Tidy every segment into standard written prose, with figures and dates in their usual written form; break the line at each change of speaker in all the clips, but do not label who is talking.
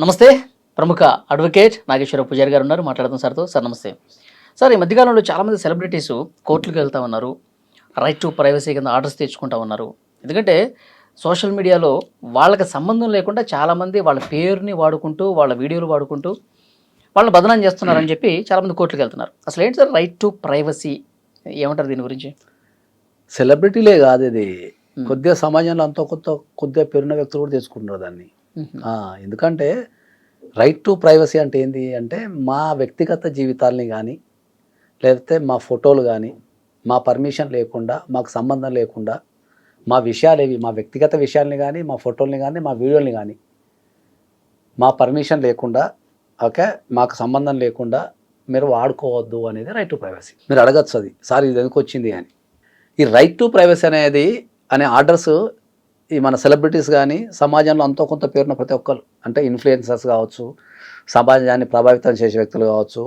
నమస్తే. ప్రముఖ అడ్వకేట్ నాగేశ్వర పూజారి గారు ఉన్నారు, మాట్లాడుతాం సార్తో. సార్ నమస్తే. సార్, ఈ మధ్యకాలంలో చాలామంది సెలబ్రిటీస్ కోర్టులకు వెళ్తా ఉన్నారు, రైట్ టు ప్రైవసీ కింద ఆర్డర్స్ తెచ్చుకుంటా ఉన్నారు. ఎందుకంటే సోషల్ మీడియాలో వాళ్ళకి సంబంధం లేకుండా చాలామంది వాళ్ళ పేరుని వాడుకుంటూ, వాళ్ళ వీడియోలు వాడుకుంటూ వాళ్ళని బదనాం చేస్తున్నారని చెప్పి చాలామంది కోర్టులకు వెళ్తున్నారు. అసలు ఏంటి సార్ రైట్ టు ప్రైవసీ, ఏమంటారు దీని గురించి?
సెలబ్రిటీలే కాదు, ఇది కొద్దిగా సమాజంలో అంత కొద్దిగా పేరున్న వ్యక్తులు కూడా తెచ్చుకుంటున్నారు దాన్ని. ఎందుకంటే రైట్ టు ప్రైవసీ అంటే ఏంటి అంటే, మా వ్యక్తిగత జీవితాలని కానీ లేకపోతే మా ఫోటోలు కానీ మా పర్మిషన్ లేకుండా, మాకు సంబంధం లేకుండా, మా విషయాలు ఏవి, మా వ్యక్తిగత విషయాల్ని కానీ, మా ఫోటోల్ని కానీ, మా వీడియోల్ని కానీ మా పర్మిషన్ లేకుండా, ఓకే, మాకు సంబంధం లేకుండా మీరు వాడుకోవద్దు అనేది రైట్ టు ప్రైవసీ. మీరు అడగచ్చు అది, సార్ ఇది ఎందుకు వచ్చింది అని. ఈ రైట్ టు ప్రైవసీ అనే ఆర్డర్స్ ఈ మన సెలబ్రిటీస్ కానీ, సమాజంలో అంతో కొంత పేరున్న ప్రతి ఒక్కరు, అంటే ఇన్ఫ్లుయెన్సర్స్ కావచ్చు, సమాజాన్ని ప్రభావితం చేసే వ్యక్తులు కావచ్చు,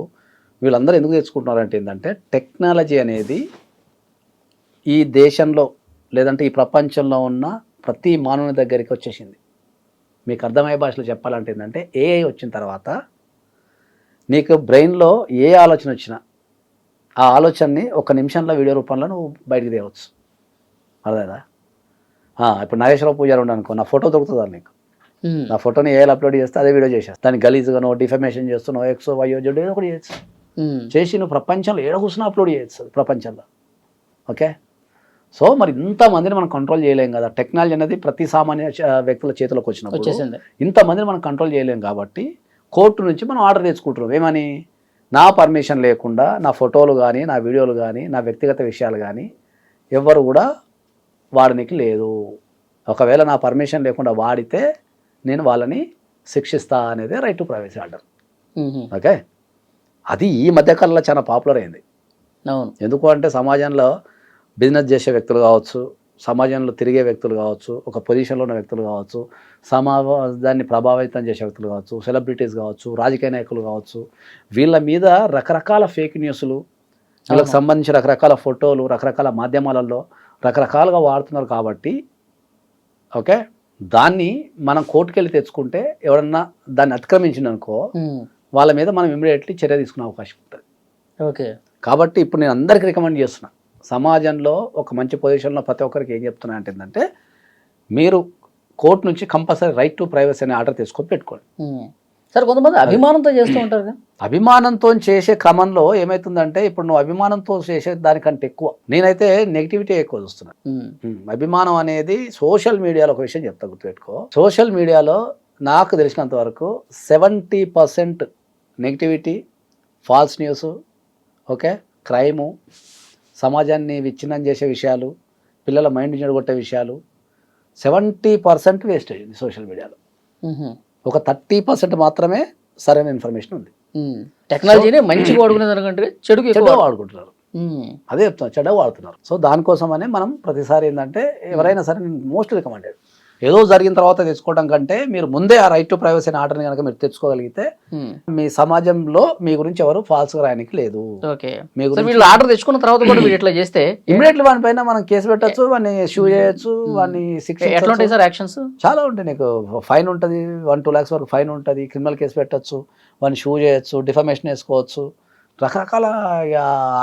వీళ్ళందరూ ఎందుకు తెచ్చుకుంటున్నారంటే ఏంటంటే, టెక్నాలజీ అనేది ఈ దేశంలో లేదంటే ఈ ప్రపంచంలో ఉన్న ప్రతి మానవుని దగ్గరికి వచ్చేసింది. మీకు అర్థమయ్యే భాషలో చెప్పాలంటే ఏంటంటే, ఏఐ వచ్చిన తర్వాత నీకు బ్రెయిన్లో ఏ ఆలోచన వచ్చినా ఆ ఆలోచనని ఒక నిమిషంలో వీడియో రూపంలో నువ్వు బయటికి తేవచ్చు. అర్థమైందా? ఇప్పుడు నాగేశ్వరరావు పూజారి ఉండనుకో, నా ఫోటో దొరుకుతుందా నీకు? నా ఫోటోని ఏఐలో అప్లోడ్ చేస్తే అదే వీడియో చేసేస్తా. దాన్ని గలీజ్గానో డిఫమేషన్ చేస్తున్నావు, ఎక్సో వైయో జెడ్ ఏదో ఒకటి చేయొచ్చు. చేసి నువ్వు ప్రపంచంలో ఏడ కూర్చున్నా అప్లోడ్ చేయొచ్చు ప్రపంచంలో. ఓకే, సో మరి ఇంతమందిని మనం కంట్రోల్ చేయలేం కదా. టెక్నాలజీ అనేది ప్రతి సామాన్య వ్యక్తుల చేతిలోకి వచ్చినప్పుడు ఇంతమందిని మనం కంట్రోల్ చేయలేం కాబట్టి కోర్టు నుంచి మనం ఆర్డర్ తెచ్చుకుంటున్నాం. ఏమని? నా పర్మిషన్ లేకుండా నా ఫోటోలు కానీ, నా వీడియోలు కానీ, నా వ్యక్తిగత విషయాలు కానీ ఎవరు కూడా వాడనికి లేదు. ఒకవేళ నా పర్మిషన్ లేకుండా వాడితే నేను వాళ్ళని శిక్షిస్తా అనేది right to privacy order. Okay, అది ఈ మధ్యకాలంలో చాలా పాపులర్ అయింది. ఎందుకు అంటే సమాజంలో బిజినెస్ చేసే వ్యక్తులు కావచ్చు, సమాజంలో తిరిగే వ్యక్తులు కావచ్చు, ఒక పొజిషన్లో ఉన్న వ్యక్తులు కావచ్చు, సమాజాన్ని ప్రభావితం చేసే వ్యక్తులు కావచ్చు, సెలబ్రిటీస్ కావచ్చు, రాజకీయ నాయకులు కావచ్చు, వీళ్ళ మీద రకరకాల ఫేక్ న్యూస్లు, వీళ్ళకి సంబంధించి రకరకాల ఫోటోలు రకరకాల మాధ్యమాలలో రకరకాలుగా వాడుతున్నారు. కాబట్టి ఓకే, దాన్ని మనం కోర్టుకు వెళ్ళి తెచ్చుకుంటే ఎవరన్నా దాన్ని అతిక్రమించిందనుకో వాళ్ళ మీద మనం ఇమ్మీడియట్లీ చర్య తీసుకునే అవకాశం ఉంటుంది. ఓకే, కాబట్టి ఇప్పుడు నేను అందరికీ రికమెండ్ చేస్తున్నా, సమాజంలో ఒక మంచి పొజిషన్లో ప్రతి ఒక్కరికి ఏం చెప్తున్నా అంటే ఏంటంటే, మీరు కోర్టు నుంచి కంపల్సరీ రైట్ టు ప్రైవసీ అనే ఆర్డర్ తీసుకొని పెట్టుకోండి.
సార్, కొంతమంది అభిమానంతో చేస్తూ ఉంటారు.
అభిమానంతో చేసే క్రమంలో ఏమవుతుందంటే, ఇప్పుడు నువ్వు అభిమానంతో చేసే దానికంటే ఎక్కువ నేనైతే నెగిటివిటీ ఎక్కువ చూస్తున్నాను. అభిమానం అనేది సోషల్ మీడియాలో ఒక విషయం చెప్తా, గుర్తుపెట్టుకో. సోషల్ మీడియాలో నాకు తెలిసినంత వరకు 70% negativity, false news, okay, crime, సమాజాన్ని విచ్ఛిన్నం చేసే విషయాలు, పిల్లల మైండ్ చెడగొట్టే విషయాలు 70% వేస్టేజ్ ఉంది సోషల్ మీడియాలో. ఒక 30% మాత్రమే సరైన ఇన్ఫర్మేషన్ ఉంది.
టెక్నాలజీని మంచిగా వాడుకునే దానికంటే చెడుగా
వాడుకుంటున్నారు. అదే చెప్తున్నారు, చెడ్డ వాడుతున్నారు. సో దానికోసమనే మనం ప్రతిసారి ఏంటంటే, ఎవరైనా సరే మోస్ట్ రికమెండెడ్ ఏదో జరిగిన తర్వాత తెచ్చుకోవడం కంటే మీరు ముందే ఆ రైట్ టు ప్రైవసీ అనే ఆర్డర్ని కనుక మీరు తెచ్చుకోగలిగితే మీ సమాజంలో మీ గురించి ఎవరు ఫాల్స్ గా రాయడానికి లేదు.
వీళ్ళు ఆర్డర్ తెచ్చుకున్న తర్వాత కూడా మీరు ఇట్లా చేస్తే
ఇమీడియట్లీ వాని పైన మనం కేసు పెట్టచ్చు, వాడిని షూ చేయొచ్చు, వాడిని శిక్ష.
ఎట్లా ఉంటాయి సార్ యాక్షన్స్?
చాలా ఉంటాయి. నీకు ఫైన్ ఉంటుంది, 1-2 lakhs వరకు ఫైన్ ఉంటుంది, క్రిమినల్ కేసు పెట్టచ్చు, వాడిని షూ చేయొచ్చు, డిఫమేషన్ వేసుకోవచ్చు, రకరకాల.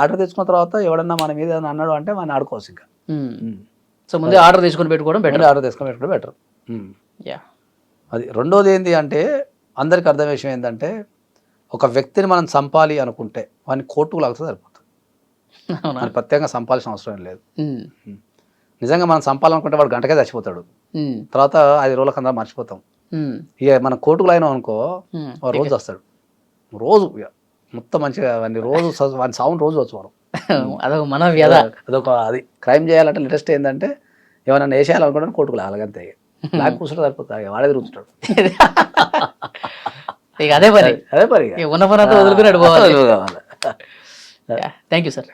ఆర్డర్ తెచ్చుకున్న తర్వాత ఎవడన్నా మన మీద అన్నాడు అంటే వాడిని ఆడుకోవచ్చు. ఇంకా
సో ముందే ఆర్డర్ తీసుకొని పెట్టుకోవడం బెటర్.
ఆర్డర్ తీసుకొని పెట్టుకోవడం బెటర్. అది. రెండోది ఏంటి అంటే, అందరికి అర్థమయ్యే విషయం ఏంటంటే, ఒక వ్యక్తిని మనం చంపాలి అనుకుంటే వాడిని కోర్టుకు లాగితే సరిపోతుంది. మనం ప్రత్యేకంగా చంపాల్సిన అవసరం లేదు. నిజంగా మనం చంపాలనుకుంటే వాడు గంటకే చచ్చిపోతాడు, తర్వాత 5 రోజులకు అందరూ మర్చిపోతాం. ఇక మనం కోర్టుకు లాగినాం అనుకో, రోజు వస్తాడు, రోజు మొత్తం మంచిగా వాడిని రోజు వాడిని సాగుని రోజు వచ్చు మనం.
అదొక మన వ్యధ.
అదొక అది క్రైమ్ చేయాలంటే లేటెస్ట్ ఏంటంటే, ఏమైనా వేసేయాలనుకుంటే కోర్టుకు లాగంతే, లాగా కూర్చుంటే సరిపోతాయి, వాడే తిరుగుతుంటాడు.
అదే పని ఉన్న పని అంతా వదులుకుని అడుగుకోవాలి. Thank you sir.